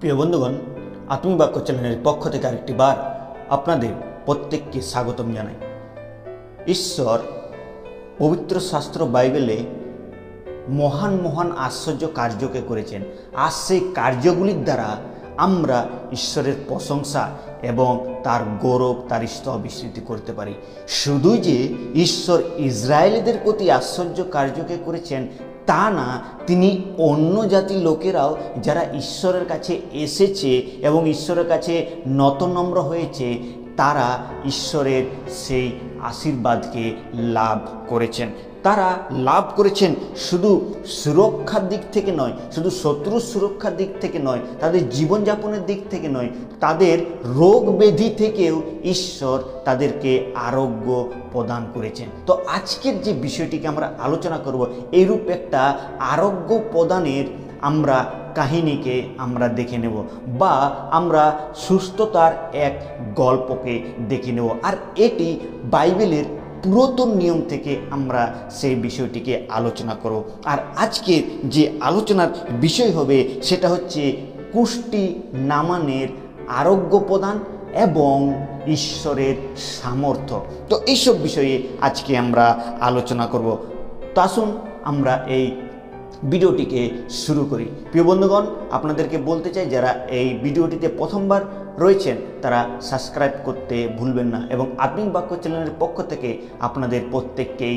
প্রিয় বন্ধুগণ, আত্মিক বাক্য চ্যানেলের পক্ষ থেকে আরেকটি বার আপনাদের প্রত্যেককে স্বাগতম জানাই। ঈশ্বর পবিত্র শাস্ত্র বাইবেলে মহান মহান আশ্চর্য কার্যকে করেছেন, আর সেই কার্যগুলির দ্বারা আমরা ঈশ্বরের প্রশংসা এবং তার গৌরব, তার স্তব বিস্মৃতি করতে পারি। শুধু যে ঈশ্বর ইসরায়েলিদের প্রতি আশ্চর্য কার্যকে করেছেন তা না, তিনি অন্য জাতির লোকেরাও যারা ঈশ্বরের কাছে এসেছে এবং ঈশ্বরের কাছে নতনম্র হয়েছে, তারা ঈশ্বরের সেই আশীর্বাদকে লাভ করেছেন। তারা লাভ করেছেন শুধু সুরক্ষার দিক থেকে নয়, শুধু শত্রুর সুরক্ষার দিক থেকে নয়, তাদের জীবনযাপনের দিক থেকে নয়, তাদের রোগ ব্যাধি থেকেও ঈশ্বর তাদেরকে আরোগ্য প্রদান করেছেন। তো আজকের যে বিষয়টিকে আমরা আলোচনা করব, এইরূপ একটা আরোগ্য প্রদানের আমরা কাহিনীকে আমরা দেখে নেব, বা আমরা সুস্থতার এক গল্পকে দেখে নেব। আর এটি বাইবেলের পুরাতন নিয়ম থেকে আমরা সেই বিষয়টিকে আলোচনা করব। আর আজকের যে আলোচনার বিষয় হবে সেটা হচ্ছে কুষ্টি নামানের আরোগ্য প্রদান এবং ঈশ্বরের সামর্থ্য। তো এইসব বিষয়ে আজকে আমরা আলোচনা করব। তো আসুন আমরা এই ভিডিওটিকে শুরু করি। প্রিয় বন্ধুগণ, আপনাদেরকে বলতে চাই, যারা এই ভিডিওটিতে প্রথমবার রয়েছেন তারা সাবস্ক্রাইব করতে ভুলবেন না, এবং আত্মিক বাক্য চ্যানেলের পক্ষ থেকে আপনাদের প্রত্যেককেই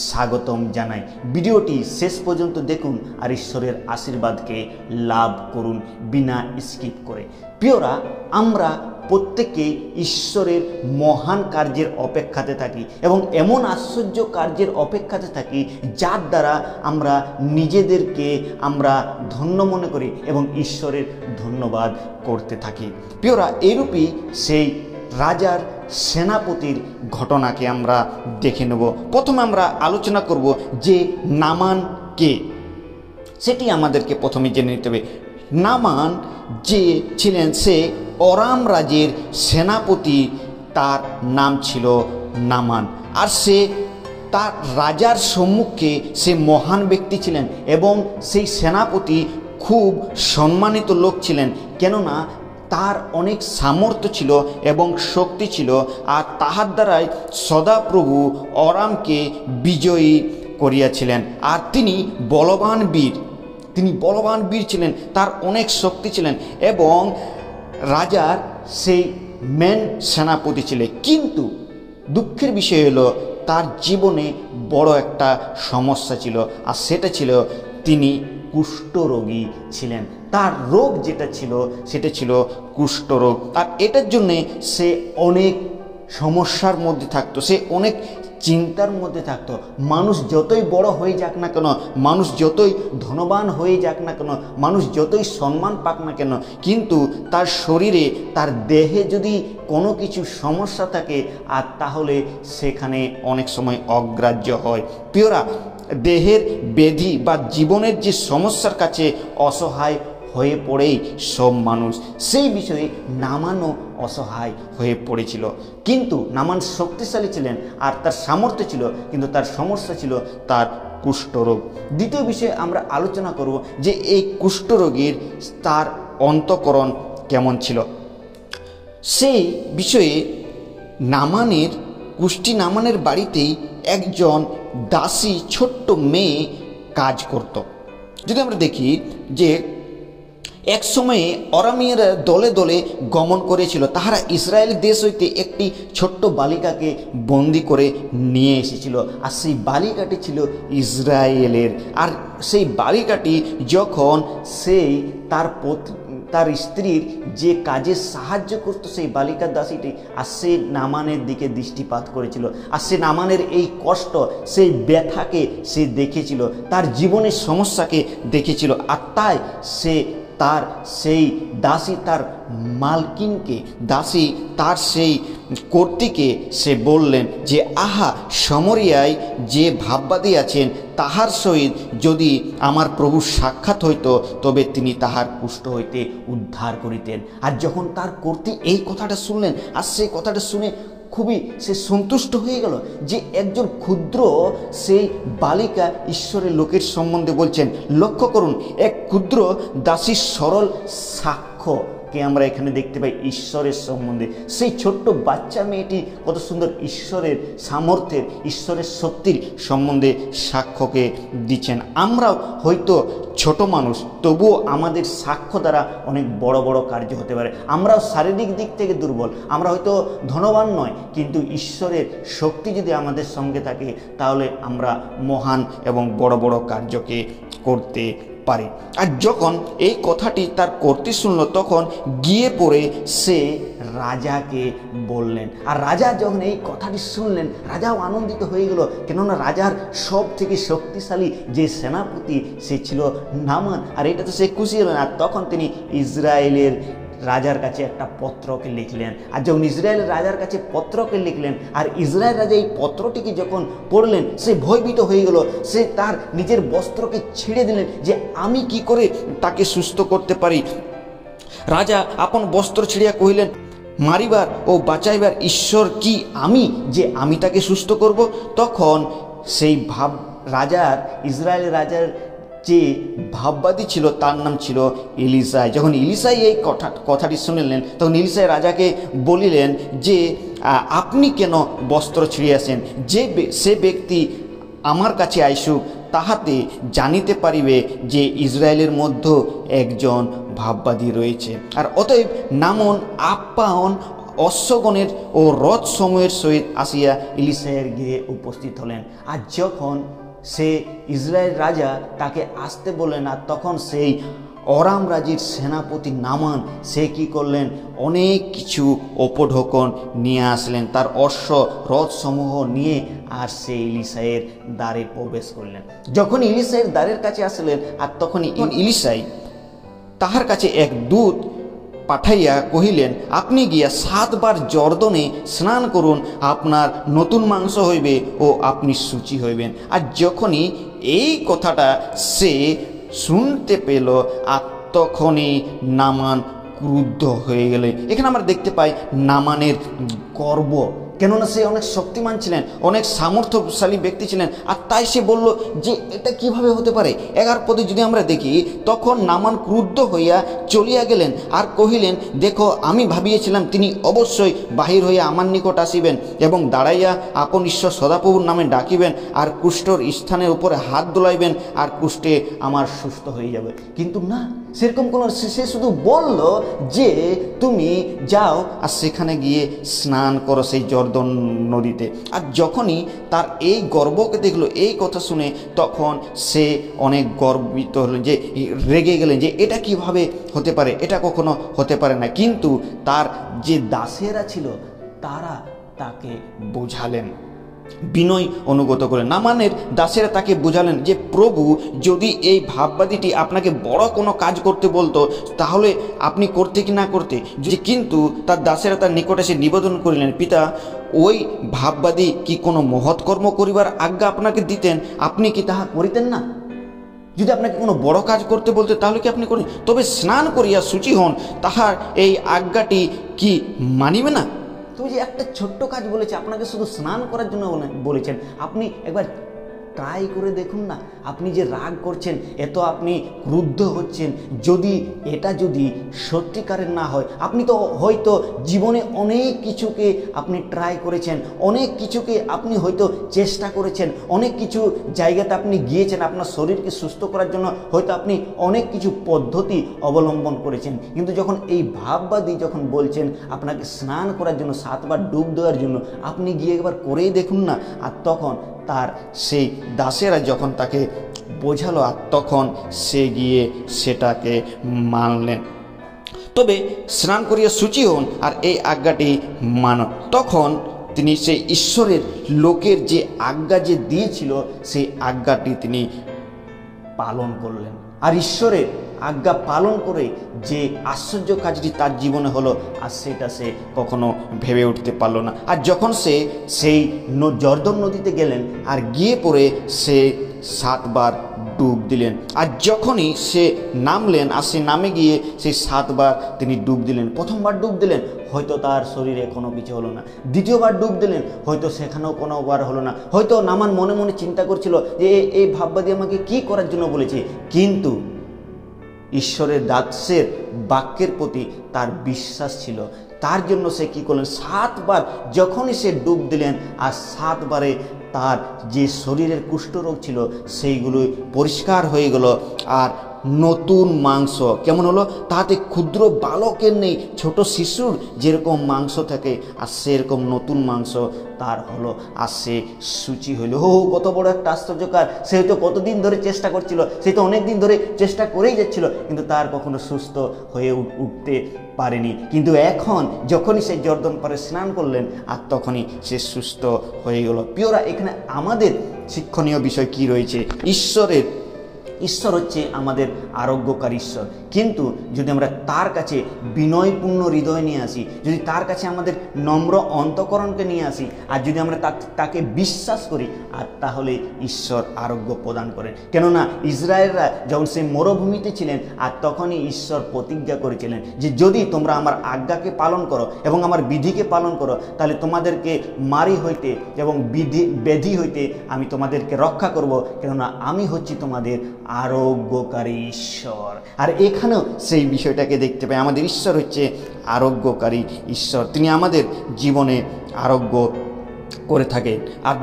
স্বাগতম জানাই। ভিডিওটি শেষ পর্যন্ত দেখুন আর ঈশ্বরের আশীর্বাদকে লাভ করুন বিনা স্কিপ করে। প্রিয়রা, আমরা প্রত্যেকে ঈশ্বরের মহান কার্যের অপেক্ষাতে থাকি এবং এমন আশ্চর্য কার্যের অপেক্ষাতে থাকি যার দ্বারা আমরা নিজেদেরকে আমরা ধন্য মনে করি এবং ঈশ্বরের ধন্যবাদ করতে থাকি। প্রিয়রা, এরূপই সেই রাজার সেনাপতির ঘটনাকে আমরা দেখে নেব। প্রথমে আমরা আলোচনা করব যে নামান কে, সেটি আমাদেরকে প্রথমে জেনে নিতে হবে। নামান যে ছিলেন সে অরাম রাজের সেনাপতি, তার নাম ছিল নামান। আর সে তার রাজার সম্মুখে সে মহান ব্যক্তি ছিলেন এবং সেই সেনাপতি খুব সম্মানিত লোক ছিলেন, কেননা তার অনেক সামর্থ্য ছিল এবং শক্তি ছিল, আর তাহার দ্বারাই সদাপ্রভু অরামকে বিজয়ী করিয়াছিলেন। আর তিনি বলবান বীর ছিলেন, তার অনেক শক্তি ছিলেন এবং রাজার সেই মেন সেনাপতি ছিলেন। কিন্তু দুঃখের বিষয় হলো তার জীবনে বড় একটা সমস্যা ছিল, আর সেটা ছিল তিনি কুষ্ঠরোগী ছিলেন। তার রোগ যেটা ছিল সেটা ছিল কুষ্ঠরোগ, আর এটার জন্যে সে অনেক সমস্যার মধ্যে থাকতো, সে অনেক চিন্তার মধ্যে থাকতো। মানুষ যতই বড় হয়ে যাক না কেন, মানুষ যতই ধনবান হয়ে যাক না কেন, মানুষ যতই সম্মান পাক না কেন, কিন্তু তার শরীরে, তার দেহে যদি কোনো কিছু সমস্যা থাকে, আর তাহলে সেখানে অনেক সময় অগ্রাহ্য হয়। প্রিয়রা, দেহের ব্যাধি বা জীবনের যে সমস্যার কাছে অসহায় হয়ে পড়েই সব মানুষ, সেই বিষয়ে নামানও অসহায় হয়ে পড়েছিল। কিন্তু নামান শক্তিশালী ছিলেন আর তার সামর্থ্য ছিল, কিন্তু তার সমস্যা ছিল তার কুষ্ঠরোগ। দ্বিতীয় বিষয়ে আমরা আলোচনা করব যে এই কুষ্ঠরোগীর তার অন্তঃকরণ কেমন ছিল। সেই বিষয়ে নামানের বাড়িতেই একজন দাসী ছোট্ট মেয়ে কাজ করত। যদি আমরা দেখি যে এক সময়ে অরামীয়রা দলে দলে গমন করেছিল, তাহারা ইসরায়েল দেশ হইতে একটি ছোট্ট বালিকাকে বন্দি করে নিয়ে এসেছিল, আর সেই বালিকাটি ছিল ইসরায়েলের। আর সেই বালিকাটি যখন সেই তার স্ত্রীর যে কাজে সাহায্য করতো সেই বালিকার দাসীটি, আর সে নামানের দিকে দৃষ্টিপাত করেছিল, আর সে নামানের এই কষ্ট, সেই ব্যথাকে সে দেখেছিল, তার জীবনের সমস্যাকে দেখেছিল, আর তাই সে তার সেই দাসী, তার মালকিনকে, দাসী তার সেই কর্ত্রীকে সে বললেন যে আহা, সমরিয়ায় যে ভাববাদী আছেন তাহার সহিত যদি আমার প্রভুর সাক্ষাৎ হইত, তবে তিনি তাহার কুষ্ঠ হইতে উদ্ধার করিতেন। আর যখন তার কর্ত্রী এই কথাটা শুনলেন, আর সেই কথাটা শুনে খুবই সে সন্তুষ্ট হয়ে গেল যে একজন ক্ষুদ্র সেই বালিকা ঈশ্বরের লোকের সম্বন্ধে বলছেন। লক্ষ্য করুন, এক ক্ষুদ্র দাসীর সরল সাক্ষ্যকে আমরা এখানে দেখতে পাই ঈশ্বরের সম্বন্ধে। সেই ছোট্ট বাচ্চা মেয়েটি কত সুন্দর ঈশ্বরের সামর্থ্যের, ঈশ্বরের শক্তির সম্বন্ধে সাক্ষ্যকে দিচ্ছেন। আমরাও হয়তো ছোট মানুষ, তবুও আমাদের সাক্ষ্য দ্বারা অনেক বড় বড় কার্য হতে পারে। আমরাও শারীরিক দিক থেকে দুর্বল, আমরা হয়তো ধনবান নয়, কিন্তু ঈশ্বরের শক্তি যদি আমাদের সঙ্গে থাকে তাহলে আমরা মহান এবং বড় বড় কার্যকে করতে পারি। আর যখন এই কথাটি তার করতে শুনল, তখন গিয়ে পড়ে সে রাজাকে বললেন। আর রাজা যখন এই কথাটি শুনলেন, রাজাও আনন্দিত হয়ে গেল, কেননা রাজার সব থেকে শক্তিশালী যে সেনাপতি সে ছিল নামান, আর এটা তো সে খুশি হলেন। আর তখন তিনি ইসরায়েলের রাজার কাছে একটা পত্রকে লিখলেন। আর যখন ইসরায়েলের রাজার কাছে পত্রকে লিখলেন, আর ইসরায়েল রাজা এই পত্রটিকে যখন পড়লেন, সে ভয়ভীত হয়ে গেল। সে তার নিজের বস্ত্রকে ছেড়ে দিলেন যে আমি কি করে তাকে সুস্থ করতে পারি। রাজা আপন বস্ত্র ছিঁড়িয়া কহিলেন, মারিবার ও বাঁচাইবার ঈশ্বর কি আমি, যে আমি তাকে সুস্থ করব? তখন সেই রাজার, ইসরায়েলের রাজার যে ভাববাদী ছিল তার নাম ছিল এলিসাই। যখন এলিসাই এই কথাটি শুনিলেন, তখন এলিসাই রাজাকে বলিলেন যে আপনি কেন বস্ত্র ছিঁড়িয়াছেন? সে ব্যক্তি আমার কাছে আইসুক, তাহাতে জানিতে পারিবে যে ইসরায়েলের মধ্যে একজন ভাববাদী রয়েছে। আর অতএব নামন আপ্যায়ন অশ্বগণের ও রথ সমূহের সহিত আসিয়া এলিসাইয়ের গৃহে উপস্থিত হলেন। আর যখন সে ইসরায়েল রাজা তাকে আসতে বললেন, আর তখন সেই অরাম রাজ্যের সেনাপতি নামান সে কি করলেন, অনেক কিছু উপঢৌকন নিয়ে আসলেন, তার অশ্ব রথ সমূহ নিয়ে, আর সে এলিসাইয়ের দ্বারে প্রবেশ করলেন। যখন এলিসাইয়ের দ্বারের কাছে আসলেন, আর তখন এলিসাই তাহার কাছে এক দূত পাঠাইয়া কহিলেন, আপনি গিয়া 7 বার জর্দনে স্নান করুন, আপনার নতুন মাংস হইবে ও আপনি সূচি হইবেন। আর যখনই এই কথাটা সে শুনতে পেল, আর তখনই নামান ক্রুদ্ধ হয়ে গেলে। এখানে আমরা দেখতে পাই নামানের গর্ব, কেননা সে অনেক শক্তিমান ছিলেন, অনেক সামর্থ্যশালী ব্যক্তি ছিলেন। আর তাই সে বলল যে এটা কিভাবে হতে পারে। 11 পদে যদি আমরা দেখি, তখন নামান ক্রুদ্ধ হইয়া চলিয়া গেলেন, আর কহিলেন, দেখো আমি ভাবিয়েছিলাম তিনি অবশ্যই বাহির হইয়া আমার নিকট আসিবেন এবং দাঁড়াইয়া আপন ঈশ্বর সদাপ্রভুর নামে ডাকিবেন, আর কুষ্ঠর স্থানের উপরে হাত দোলাইবেন, আর কুষ্ঠে আমার সুস্থ হয়ে যাবে। কিন্তু না, সেরকম কোনো, সে শুধু বলল যে তুমি যাও আর সেখানে গিয়ে স্নান করো সেই জর্দন নদীতে। আর যখনই তার এই গর্বকে দেখলো, এই কথা শুনে, তখন সে অনেক গর্বিত হলেন, যে রেগে গেলেন যে এটা কিভাবে হতে পারে, এটা কখনো হতে পারে না। কিন্তু তার যে দাসেরা ছিল তারা তাকে বোঝালেন, বিনয় অনুগত করে। নামানের দাসেরা তাকে বোঝালেন যে প্রভু যদি এই ভাববাদীটি আপনাকে বড় কোনো কাজ করতে বলতো, তাহলে আপনি করতে কি না করতে। কিন্তু তার দাসেরা তার নিকটে এসে নিবেদন করিলেন, পিতা, ওই ভাববাদী কি কোনো মহৎ কর্ম করিবার আজ্ঞা আপনাকে দিতেন, আপনি কি তাহা করিতেন না? যদি আপনাকে কোনো বড় কাজ করতে বলতে, তাহলে কি আপনি করেন? তবে স্নান করিয়া শুচি হন, তাহার এই আজ্ঞাটি কি মানিবে না? তুমি যে একটা ছোট্ট কাজ বলেছে, আপনাকে শুধু স্নান করার জন্য বলেছেন, আপনি একবার ট্রাই করে দেখুন না। আপনি যে রাগ করছেন, এত আপনি ক্রুদ্ধ হচ্ছেন, যদি সত্যিকারের না হয়, আপনি তো হয়তো জীবনে অনেক কিছুকে আপনি ট্রাই করেছেন, অনেক কিছুকে আপনি হয়তো চেষ্টা করেছেন, অনেক কিছু জায়গাতে আপনি গিয়েছেন, আপনার শরীরকে সুস্থ করার জন্য হয়তো আপনি অনেক কিছু পদ্ধতি অবলম্বন করেছেন। কিন্তু যখন এই ভাববাদী যখন বলছেন আপনাকে স্নান করার জন্য, 7 বার ডুব দেওয়ার জন্য, আপনি গিয়ে একবার করেই দেখুন না। আর তখন তার সেই দাসেরা যখন তাকে বোঝালো, আর তখন সে গিয়ে সেটাকে মানলেন। তবে স্নান করিয়া শুচি হন, আর এই আজ্ঞাটি মানো। তখন তিনি সেই ঈশ্বরের লোকের যে আজ্ঞা যে দিয়েছিল, সেই আজ্ঞাটি তিনি পালন করলেন। আর ঈশ্বরের আজ্ঞা পালন করে যে আশ্চর্য কাজটি তার জীবনে হলো, আর সেটা সে কখনো ভেবে উঠতে পারল না। আর যখন সে সেই জর্দন নদীতে গেলেন, আর গিয়ে পড়ে সে 7 বার ডুব দিলেন। আর যখনই সে নামলেন আর সে নামে গিয়ে সেই 7 বার তিনি ডুব দিলেন। প্রথমবার ডুব দিলেন, হয়তো তার শরীরে কোনো কিছু হলো না। দ্বিতীয়বার ডুব দিলেন, হয়তো সেখানেও কোনো বার হলো না। হয়তো নামান মনে মনে চিন্তা করছিল যে এই ভাববাদী আমাকে কি করার জন্য বলেছে, কিন্তু ঈশ্বরের দাসের বাক্যের প্রতি তার বিশ্বাস ছিল। তার জন্য সে কি করলেন, 7 বার যখনই সে ডুব দিলেন আর 7 বারে তার যে শরীরের কুষ্ঠরোগ ছিল সেইগুলো পরিষ্কার হয়ে গেল। আর নতুন মাংস কেমন হলো, তাতে ক্ষুদ্র বালকের নেই, ছোট শিশুর যেরকম মাংস থাকে আর সেরকম নতুন মাংস তার হলো। আর সে সূচি হইল। কত বড় একটা আশ্চর্যকার! সে হয়তো কতদিন ধরে চেষ্টা করছিল, সে তো অনেক দিন ধরে চেষ্টা করেই যাচ্ছিল, কিন্তু তার কখনো সুস্থ হয়ে উঠতে পারেনি। কিন্তু এখন যখনই সে জর্দন পারে স্নান করলেন আর তখনই সে সুস্থ হয়ে গেল। প্রিয়রা, এখানে আমাদের শিক্ষণীয় বিষয় কি রয়েছে? ঈশ্বর হচ্ছে আমাদের আরোগ্যকারী ঈশ্বর, কিন্তু যদি আমরা তার কাছে বিনয়পূর্ণ হৃদয় নিয়ে আসি, যদি তার কাছে আমাদের নম্র অন্তঃকরণকে নিয়ে আসি, আর যদি আমরা তাকে বিশ্বাস করি, আর তাহলে ঈশ্বর আরোগ্য প্রদান করেন। কেননা ইসরায়েলরা যখন সেই মরুভূমিতে ছিলেন আর তখনই ঈশ্বর প্রতিজ্ঞা করেছিলেন যে যদি তোমরা আমার আজ্ঞাকে পালন করো এবং আমার বিধিকে পালন করো, তাহলে তোমাদেরকে মারি হইতে এবং ব্যাধি হইতে আমি তোমাদেরকে রক্ষা করব, কেননা আমি হচ্ছি তোমাদের আরোগ্যকারী ঈশ্বর। আর এখানেও সেই বিষয়টাকে দেখতে পাই, আমাদের ঈশ্বর হচ্ছে আরোগ্যকারী ঈশ্বর। তিনি আমাদের জীবনে আরোগ্য করে থাকেন। আর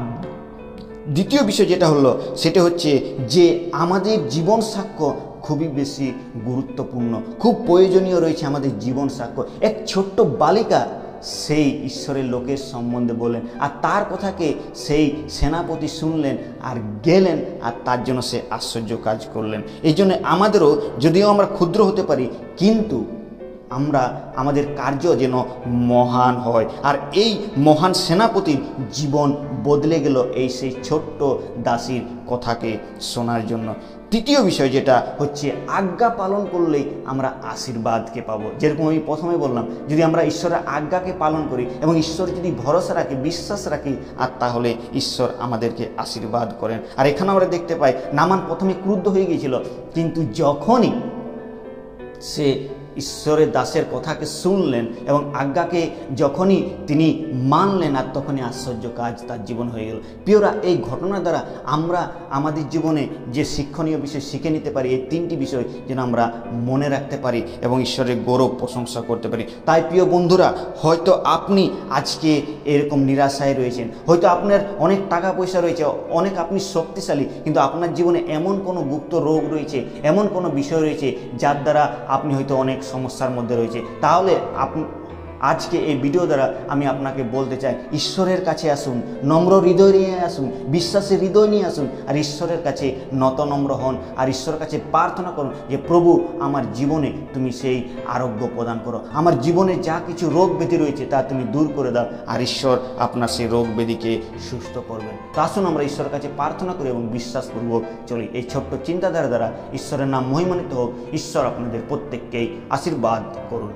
দ্বিতীয় বিষয় যেটা হলো সেটা হচ্ছে যে আমাদের জীবন সাক্ষ্য খুবই বেশি গুরুত্বপূর্ণ, খুব প্রয়োজনীয় রয়েছে আমাদের জীবন সাক্ষ্য। এক ছোট্ট বালিকা সেই ঈশ্বরের লোকের সম্বন্ধে বললেন, আর তার কথাকে সেই সেনাপতি শুনলেন আর গেলেন, আর তার জন্য সে আশ্চর্য কাজ করলেন। এই জন্য আমাদেরও, যদিও আমরা ক্ষুদ্র হতে পারি, কিন্তু আমাদের কার্য যেন মহান হয়। আর এই মহান সেনাপতির জীবন বদলে গেল এই সেই ছোট্ট দাসীর কথাকে শোনার জন্য। তৃতীয় বিষয় যেটা হচ্ছে, আজ্ঞা পালন করলেই আমরা আশীর্বাদকে পাবো। যেরকম আমি প্রথমে বললাম, যদি আমরা ঈশ্বরের আজ্ঞাকে পালন করি এবং ঈশ্বর যদি ভরসা রাখি, বিশ্বাস রাখি, আর তাহলে ঈশ্বর আমাদেরকে আশীর্বাদ করেন। আর এখানে আমরা দেখতে পাই নামান প্রথমে ক্রুদ্ধ হয়ে গিয়েছিল, কিন্তু যখনই সে ঈশ্বরের দাসের কথাকে শুনলেন এবং আজ্ঞাকে যখনই তিনি মানলেন, আর তখনই আশ্চর্য কাজ তার জীবন হয়ে গেল। প্রিয়রা, এই ঘটনা দ্বারা আমরা আমাদের জীবনে যে শিক্ষণীয় বিষয় শিখে নিতে পারি, এই 3টি বিষয় যেন আমরা মনে রাখতে পারি এবং ঈশ্বরের গৌরব প্রশংসা করতে পারি। তাই প্রিয় বন্ধুরা, হয়তো আপনি আজকে এরকম নিরাশায় রয়েছেন, হয়তো আপনার অনেক টাকা পয়সা রয়েছে, অনেক আপনি শক্তিশালী, কিন্তু আপনার জীবনে এমন কোনো গুপ্ত রোগ রয়েছে, এমন কোনো বিষয় রয়েছে যার দ্বারা আপনি হয়তো অনেক সমস্যার মধ্যে রয়েছে। তাহলে আজকে এই ভিডিও দ্বারা আমি আপনাকে বলতে চাই, ঈশ্বরের কাছে আসুন, নম্র হৃদয় নিয়ে আসুন, বিশ্বাসের হৃদয় নিয়ে আসুন, আর ঈশ্বরের কাছে নতনম্র হন, আর ঈশ্বরের কাছে প্রার্থনা করুন যে প্রভু, আমার জীবনে তুমি সেই আরোগ্য প্রদান করো, আমার জীবনে যা কিছু রোগ ব্যাধি রয়েছে তা তুমি দূর করে দাও, আর ঈশ্বর আপনার সেই রোগ ব্যাধিকে সুস্থ করবেন। তো আসুন আমরা ঈশ্বরের কাছে প্রার্থনা করি এবং বিশ্বাসপূর্বক চলি। এই ছোট্ট চিন্তাধারা দ্বারা ঈশ্বরের নাম মহিমান্বিত হোক। ঈশ্বর আপনাদের প্রত্যেককেই আশীর্বাদ করুন।